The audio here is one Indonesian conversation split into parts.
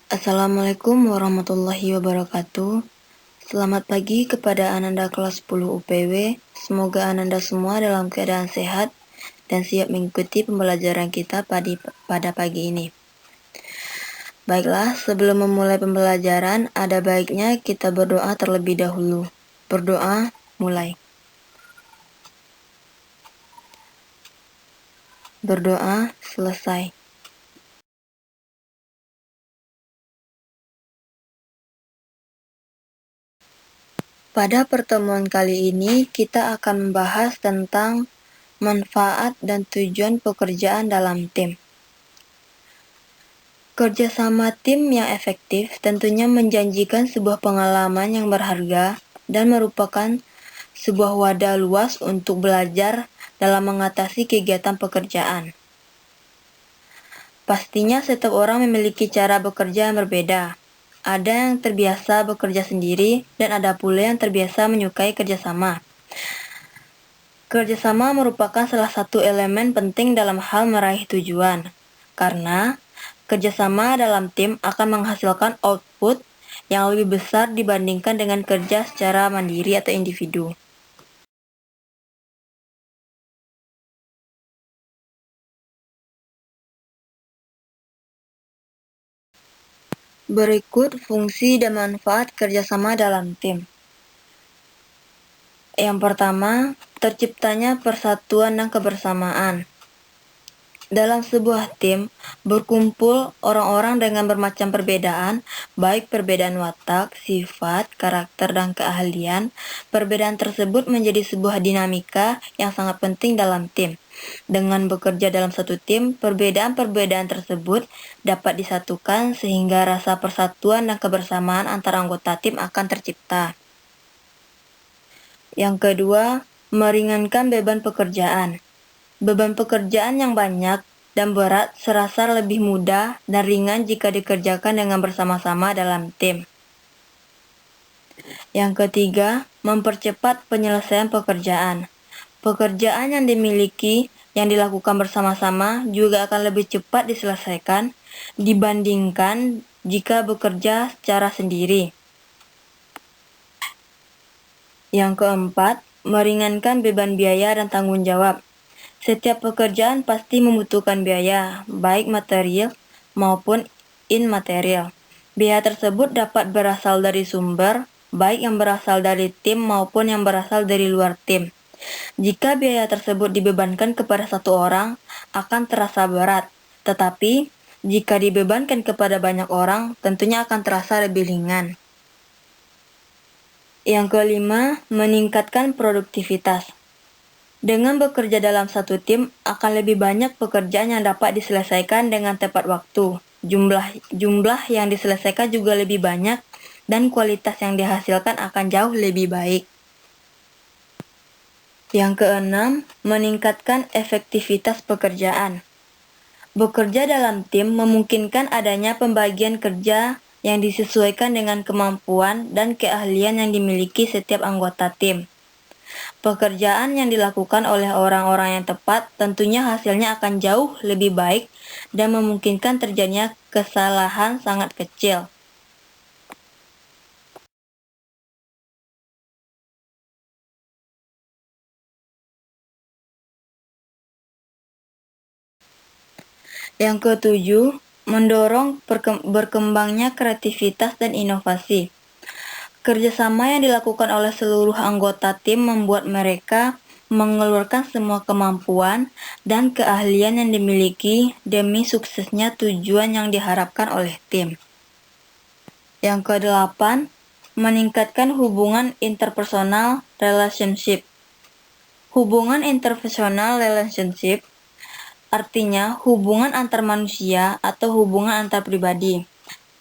Assalamualaikum warahmatullahi wabarakatuh. Selamat pagi kepada Ananda kelas 10 UPW. Semoga Ananda semua dalam keadaan sehat dan siap mengikuti pembelajaran kita pada pagi ini. Baiklah, sebelum memulai pembelajaran, ada baiknya kita berdoa terlebih dahulu. Berdoa, mulai. Berdoa, selesai. Pada pertemuan kali ini, kita akan membahas tentang manfaat dan tujuan pekerjaan dalam tim. Kerjasama tim yang efektif tentunya menjanjikan sebuah pengalaman yang berharga dan merupakan sebuah wadah luas untuk belajar dalam mengatasi kegiatan pekerjaan. Pastinya setiap orang memiliki cara bekerja yang berbeda. Ada yang terbiasa bekerja sendiri dan ada pula yang terbiasa menyukai kerjasama. Kerjasama merupakan salah satu elemen penting dalam hal meraih tujuan, karena kerjasama dalam tim akan menghasilkan output yang lebih besar dibandingkan dengan kerja secara mandiri atau individu. Berikut fungsi dan manfaat kerjasama dalam tim. Yang pertama, terciptanya persatuan dan kebersamaan. Dalam sebuah tim, berkumpul orang-orang dengan bermacam perbedaan, baik perbedaan watak, sifat, karakter, dan keahlian. Perbedaan tersebut menjadi sebuah dinamika yang sangat penting dalam tim. Dengan bekerja dalam satu tim, perbedaan-perbedaan tersebut dapat disatukan sehingga rasa persatuan dan kebersamaan antara anggota tim akan tercipta. Yang kedua, meringankan beban pekerjaan. Beban pekerjaan yang banyak dan berat serasa lebih mudah dan ringan jika dikerjakan dengan bersama-sama dalam tim. Yang ketiga, mempercepat penyelesaian pekerjaan. Pekerjaan yang dilakukan bersama-sama juga akan lebih cepat diselesaikan dibandingkan jika bekerja secara sendiri. Yang keempat, meringankan beban biaya dan tanggung jawab. Setiap pekerjaan pasti membutuhkan biaya, baik material maupun immaterial. Biaya tersebut dapat berasal dari sumber, baik yang berasal dari tim maupun yang berasal dari luar tim. Jika biaya tersebut dibebankan kepada satu orang, akan terasa berat. Tetapi, jika dibebankan kepada banyak orang, tentunya akan terasa lebih ringan. Yang kelima, meningkatkan produktivitas. Dengan bekerja dalam satu tim, akan lebih banyak pekerjaan yang dapat diselesaikan dengan tepat waktu. Jumlah yang diselesaikan juga lebih banyak dan kualitas yang dihasilkan akan jauh lebih baik. Yang keenam, meningkatkan efektivitas pekerjaan. Bekerja dalam tim memungkinkan adanya pembagian kerja yang disesuaikan dengan kemampuan dan keahlian yang dimiliki setiap anggota tim. Pekerjaan yang dilakukan oleh orang-orang yang tepat tentunya hasilnya akan jauh lebih baik dan memungkinkan terjadinya kesalahan sangat kecil. Yang ketujuh, mendorong berkembangnya kreativitas dan inovasi. Kerjasama yang dilakukan oleh seluruh anggota tim membuat mereka mengeluarkan semua kemampuan dan keahlian yang dimiliki demi suksesnya tujuan yang diharapkan oleh tim. Yang kedelapan, meningkatkan hubungan interpersonal relationship. Hubungan interpersonal relationship artinya hubungan antar manusia atau hubungan antar pribadi.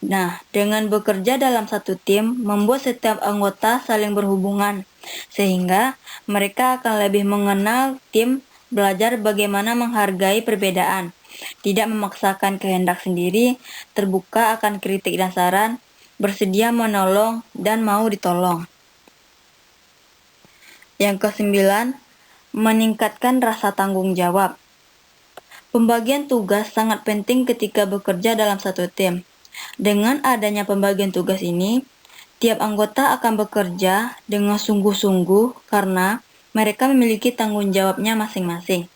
Nah, dengan bekerja dalam satu tim, membuat setiap anggota saling berhubungan, sehingga mereka akan lebih mengenal tim, belajar bagaimana menghargai perbedaan, tidak memaksakan kehendak sendiri, terbuka akan kritik dan saran, bersedia menolong, dan mau ditolong. Yang kesembilan, meningkatkan rasa tanggung jawab. Pembagian tugas sangat penting ketika bekerja dalam satu tim. Dengan adanya pembagian tugas ini, tiap anggota akan bekerja dengan sungguh-sungguh karena mereka memiliki tanggung jawabnya masing-masing.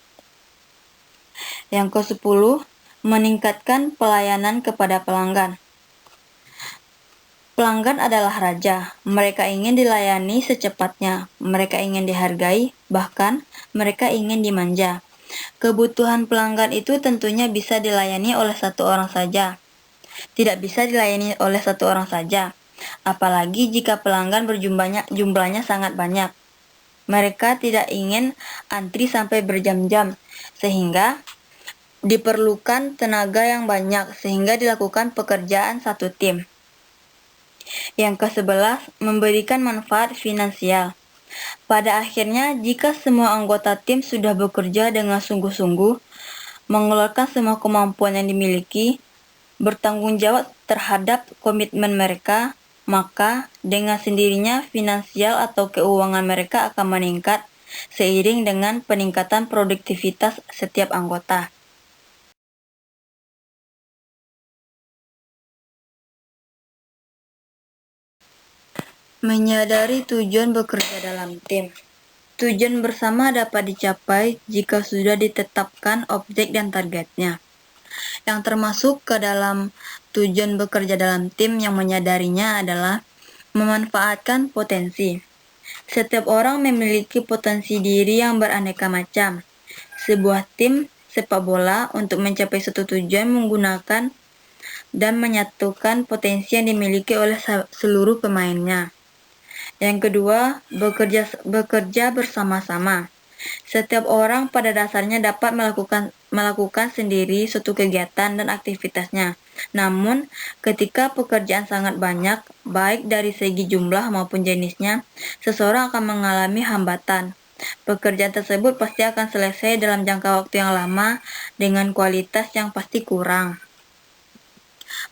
Yang ke-10, meningkatkan pelayanan kepada pelanggan. Pelanggan adalah raja. Mereka ingin dilayani secepatnya. Mereka ingin dihargai, bahkan mereka ingin dimanja. Kebutuhan pelanggan itu tentunya bisa dilayani oleh satu orang saja. Tidak bisa dilayani oleh satu orang saja, apalagi jika pelanggan jumlahnya sangat banyak. Mereka tidak ingin antri sampai berjam-jam, sehingga diperlukan tenaga yang banyak sehingga dilakukan pekerjaan satu tim. Yang ke-11, memberikan manfaat finansial. Pada akhirnya, jika semua anggota tim sudah bekerja dengan sungguh-sungguh, mengeluarkan semua kemampuan yang dimiliki, bertanggung jawab terhadap komitmen mereka, maka dengan sendirinya finansial atau keuangan mereka akan meningkat seiring dengan peningkatan produktivitas setiap anggota. Menyadari tujuan bekerja dalam tim. Tujuan bersama dapat dicapai jika sudah ditetapkan objek dan targetnya. Yang termasuk ke dalam tujuan bekerja dalam tim yang menyadarinya adalah memanfaatkan potensi. Setiap orang memiliki potensi diri yang beraneka macam. Sebuah tim sepak bola untuk mencapai satu tujuan menggunakan dan menyatukan potensi yang dimiliki oleh seluruh pemainnya. Yang kedua, bekerja bersama-sama. Setiap orang pada dasarnya dapat melakukan sendiri suatu kegiatan dan aktivitasnya. Namun, ketika pekerjaan sangat banyak, baik dari segi jumlah maupun jenisnya, seseorang akan mengalami hambatan. Pekerjaan tersebut pasti akan selesai dalam jangka waktu yang lama dengan kualitas yang pasti kurang.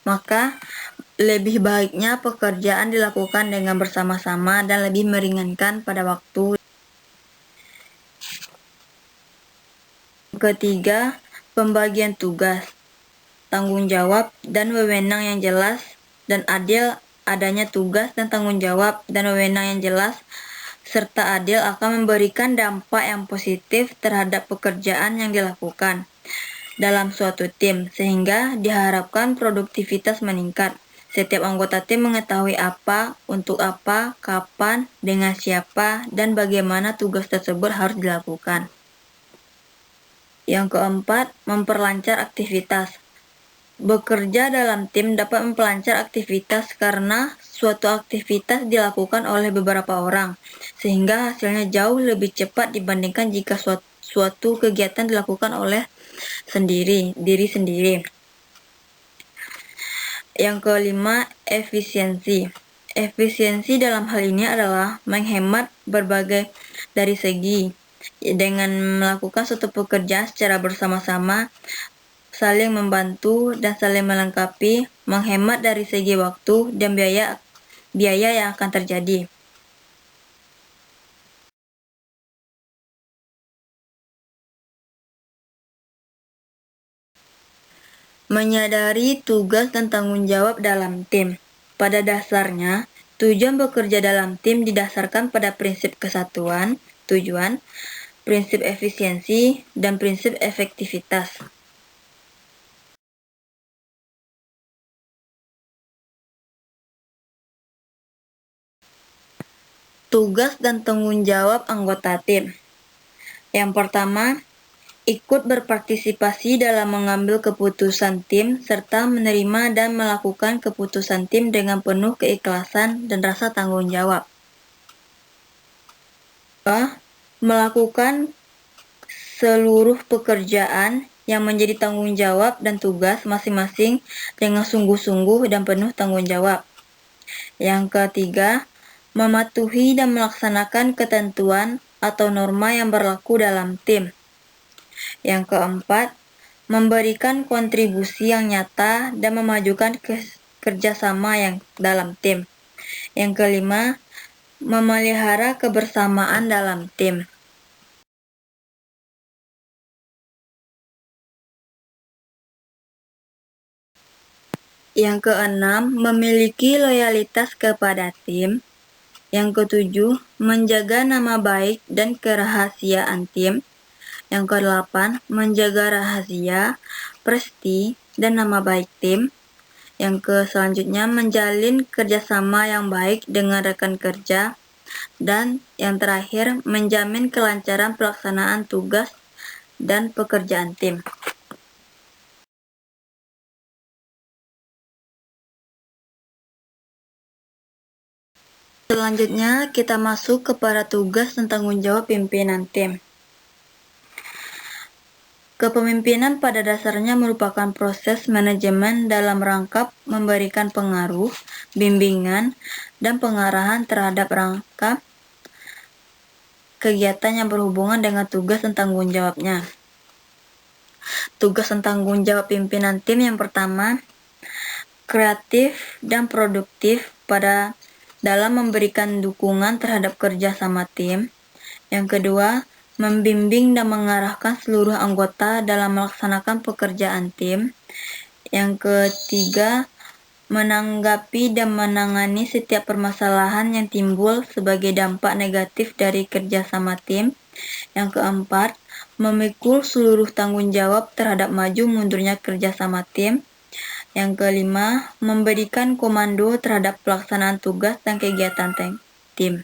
Maka, lebih baiknya pekerjaan dilakukan dengan bersama-sama dan lebih meringankan pada waktu. Ketiga, pembagian tugas, tanggung jawab, dan wewenang yang jelas dan adil. Adanya tugas dan tanggung jawab dan wewenang yang jelas serta adil akan memberikan dampak yang positif terhadap pekerjaan yang dilakukan dalam suatu tim, sehingga diharapkan produktivitas meningkat. Setiap anggota tim mengetahui apa, untuk apa, kapan, dengan siapa, dan bagaimana tugas tersebut harus dilakukan. Yang keempat, memperlancar aktivitas. Bekerja dalam tim dapat memperlancar aktivitas karena suatu aktivitas dilakukan oleh beberapa orang, sehingga hasilnya jauh lebih cepat dibandingkan jika suatu kegiatan dilakukan oleh diri sendiri. Yang kelima, efisiensi. Efisiensi dalam hal ini adalah menghemat berbagai dari segi. Dengan melakukan suatu pekerjaan secara bersama-sama, saling membantu dan saling melengkapi, menghemat dari segi waktu dan biaya yang akan terjadi. Menyadari tugas dan tanggung jawab dalam tim. Pada dasarnya, tujuan bekerja dalam tim didasarkan pada prinsip kesatuan, tujuan, prinsip efisiensi, dan prinsip efektivitas. Tugas dan tanggung jawab anggota tim. Yang pertama, ikut berpartisipasi dalam mengambil keputusan tim serta menerima dan melakukan keputusan tim dengan penuh keikhlasan dan rasa tanggung jawab. Melakukan seluruh pekerjaan yang menjadi tanggung jawab dan tugas masing-masing dengan sungguh-sungguh dan penuh tanggung jawab. Yang ketiga, mematuhi dan melaksanakan ketentuan atau norma yang berlaku dalam tim. Yang keempat, memberikan kontribusi yang nyata dan memajukan kerjasama yang dalam tim. Yang kelima, memelihara kebersamaan dalam tim. Yang keenam, memiliki loyalitas kepada tim. Yang ketujuh, menjaga nama baik dan kerahasiaan tim. Yang kedelapan, menjaga rahasia, presti, dan nama baik tim. Yang selanjutnya, menjalin kerjasama yang baik dengan rekan kerja. Dan yang terakhir, menjamin kelancaran pelaksanaan tugas dan pekerjaan tim. Selanjutnya, kita masuk kepada tugas dan tanggung jawab pimpinan tim. Kepemimpinan pada dasarnya merupakan proses manajemen dalam rangka memberikan pengaruh, bimbingan, dan pengarahan terhadap rangka kegiatan yang berhubungan dengan tugas dan tanggung jawabnya. Tugas dan tanggung jawab pimpinan tim yang pertama, kreatif dan produktif dalam memberikan dukungan terhadap kerja sama tim. Yang kedua, membimbing dan mengarahkan seluruh anggota dalam melaksanakan pekerjaan tim. Yang ketiga, menanggapi dan menangani setiap permasalahan yang timbul sebagai dampak negatif dari kerjasama tim. Yang keempat, memikul seluruh tanggung jawab terhadap maju mundurnya kerjasama tim. Yang kelima, memberikan komando terhadap pelaksanaan tugas dan kegiatan tim.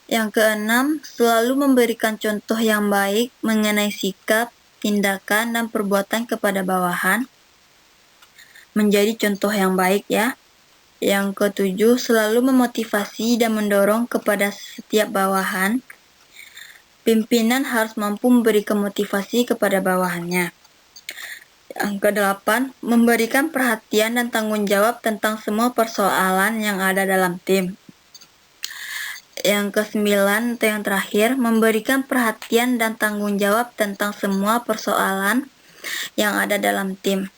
Yang keenam, selalu memberikan contoh yang baik mengenai sikap, tindakan, dan perbuatan kepada bawahan. Menjadi contoh yang baik ya. Yang ketujuh, selalu memotivasi dan mendorong kepada setiap bawahan. Pimpinan harus mampu memberikan motivasi kepada bawahannya. Yang kedelapan, memberikan perhatian dan tanggung jawab tentang semua persoalan yang ada dalam tim. Yang kesembilan atau yang terakhir, memberikan perhatian dan tanggung jawab tentang semua persoalan yang ada dalam tim.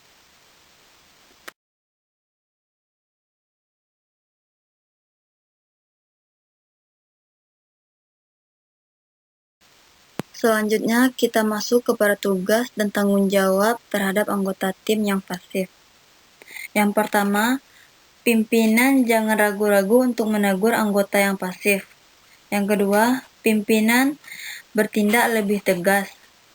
Selanjutnya, kita masuk kepada tugas dan tanggung jawab terhadap anggota tim yang pasif. Yang pertama, pimpinan jangan ragu-ragu untuk menegur anggota yang pasif. Yang kedua, pimpinan bertindak lebih tegas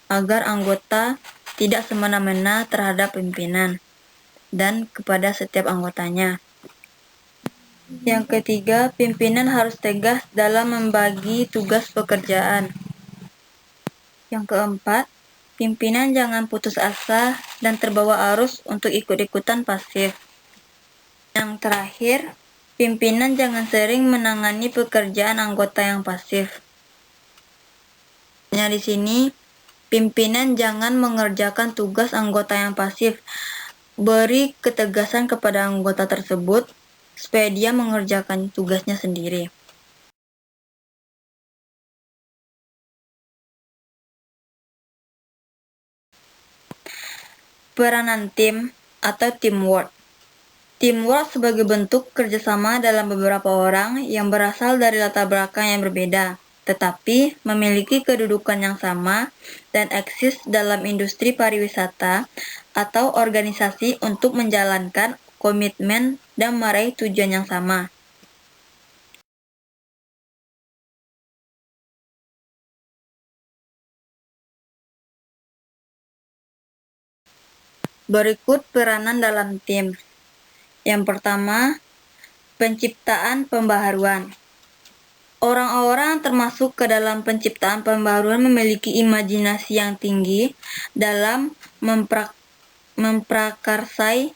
agar anggota tidak semena-mena terhadap pimpinan dan kepada setiap anggotanya. Yang ketiga, pimpinan harus tegas dalam membagi tugas pekerjaan. Yang keempat, pimpinan jangan putus asa dan terbawa arus untuk ikut-ikutan pasif. Yang terakhir, pimpinan jangan sering menangani pekerjaan anggota yang pasif. Di sini, pimpinan jangan mengerjakan tugas anggota yang pasif. Beri ketegasan kepada anggota tersebut supaya dia mengerjakan tugasnya sendiri. Peranan tim atau teamwork. Teamwork sebagai bentuk kerjasama dalam beberapa orang yang berasal dari latar belakang yang berbeda, tetapi memiliki kedudukan yang sama dan eksis dalam industri pariwisata atau organisasi untuk menjalankan komitmen dan meraih tujuan yang sama. Berikut peranan dalam tim. Yang pertama, penciptaan pembaharuan. Orang-orang termasuk ke dalam penciptaan pembaharuan memiliki imajinasi yang tinggi dalam memprakarsai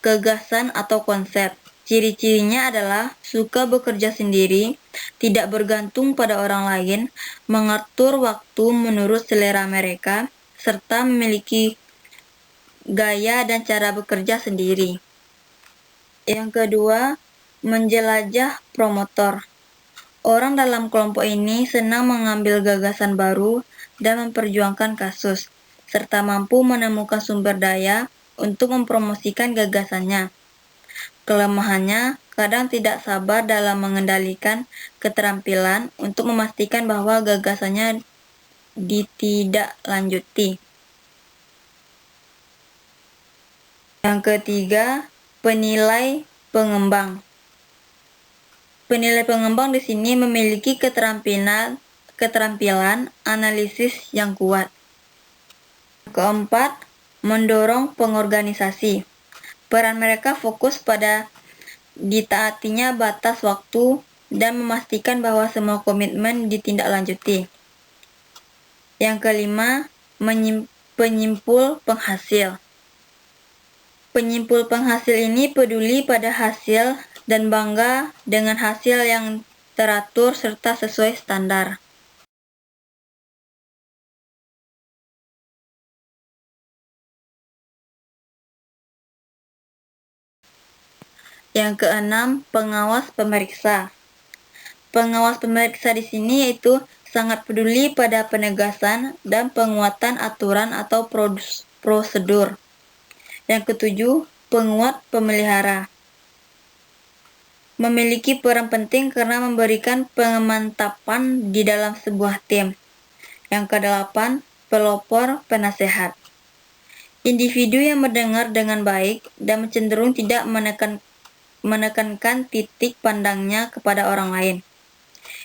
gagasan atau konsep. Ciri-cirinya adalah suka bekerja sendiri, tidak bergantung pada orang lain, mengatur waktu menurut selera mereka, serta memiliki gaya dan cara bekerja sendiri. Yang kedua, menjelajah promotor. Orang dalam kelompok ini senang mengambil gagasan baru dan memperjuangkan kasus, serta mampu menemukan sumber daya untuk mempromosikan gagasannya. Kelemahannya kadang tidak sabar dalam mengendalikan keterampilan untuk memastikan bahwa gagasannya ditindaklanjuti. Yang ketiga, penilai pengembang. Penilai pengembang di sini memiliki keterampilan analisis yang kuat. Keempat, mendorong pengorganisasi. Peran mereka fokus pada ditaatinya batas waktu dan memastikan bahwa semua komitmen ditindaklanjuti. Yang kelima, penyimpul penghasil. Penyimpul penghasil ini peduli pada hasil dan bangga dengan hasil yang teratur serta sesuai standar. Yang keenam, pengawas pemeriksa. Pengawas pemeriksa di sini yaitu sangat peduli pada penegasan dan penguatan aturan atau prosedur. Yang ketujuh, penguat pemelihara. Memiliki peran penting karena memberikan pemantapan di dalam sebuah tim. Yang kedelapan, pelopor penasehat. Individu yang mendengar dengan baik dan cenderung tidak menekankan titik pandangnya kepada orang lain.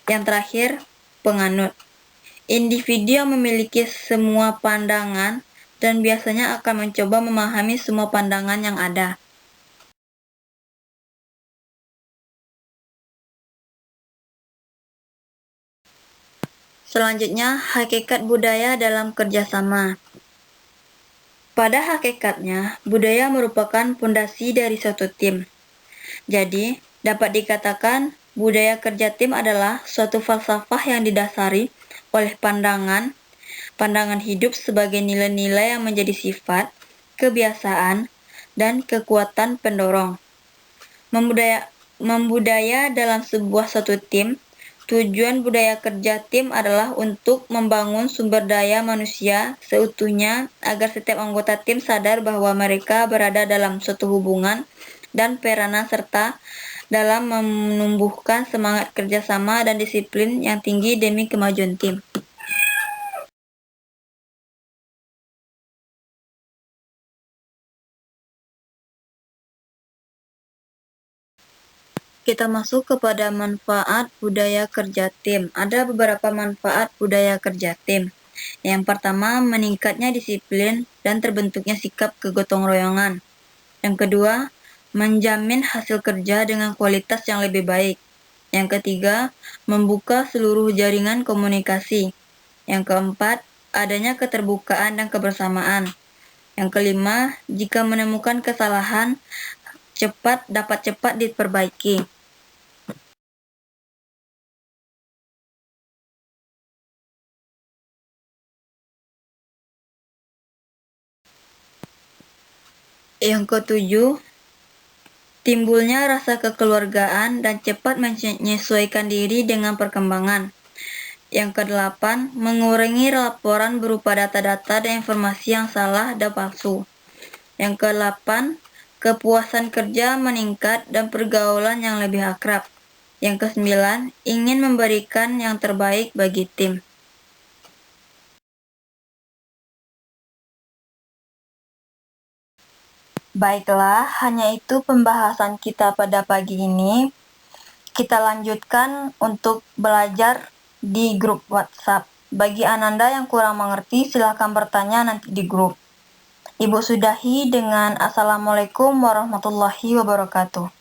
Yang terakhir, penganut. Individu yang memiliki semua pandangan dan biasanya akan mencoba memahami semua pandangan yang ada. Selanjutnya, hakikat budaya dalam kerjasama. Pada hakikatnya, budaya merupakan pondasi dari suatu tim. Jadi, dapat dikatakan budaya kerja tim adalah suatu falsafah yang didasari oleh pandangan hidup sebagai nilai-nilai yang menjadi sifat, kebiasaan, dan kekuatan pendorong. Membudaya dalam suatu tim. Tujuan budaya kerja tim adalah untuk membangun sumber daya manusia seutuhnya agar setiap anggota tim sadar bahwa mereka berada dalam suatu hubungan dan peranan serta dalam menumbuhkan semangat kerjasama dan disiplin yang tinggi demi kemajuan tim. Kita masuk kepada manfaat budaya kerja tim. Ada beberapa manfaat budaya kerja tim. Yang pertama, meningkatnya disiplin dan terbentuknya sikap kegotong royongan. Yang kedua, menjamin hasil kerja dengan kualitas yang lebih baik. Yang ketiga, membuka seluruh jaringan komunikasi. Yang keempat, adanya keterbukaan dan kebersamaan. Yang kelima, jika menemukan kesalahan, dapat cepat diperbaiki. Yang ketujuh, timbulnya rasa kekeluargaan dan cepat menyesuaikan diri dengan perkembangan. Yang kedelapan, mengurangi laporan berupa data-data dan informasi yang salah dan palsu. Yang kedelapan, kepuasan kerja meningkat dan pergaulan yang lebih akrab. Yang kesembilan, ingin memberikan yang terbaik bagi tim. Baiklah, hanya itu pembahasan kita pada pagi ini. Kita lanjutkan untuk belajar di grup WhatsApp. Bagi Ananda yang kurang mengerti, silakan bertanya nanti di grup. Ibu sudahi dengan Assalamualaikum warahmatullahi wabarakatuh.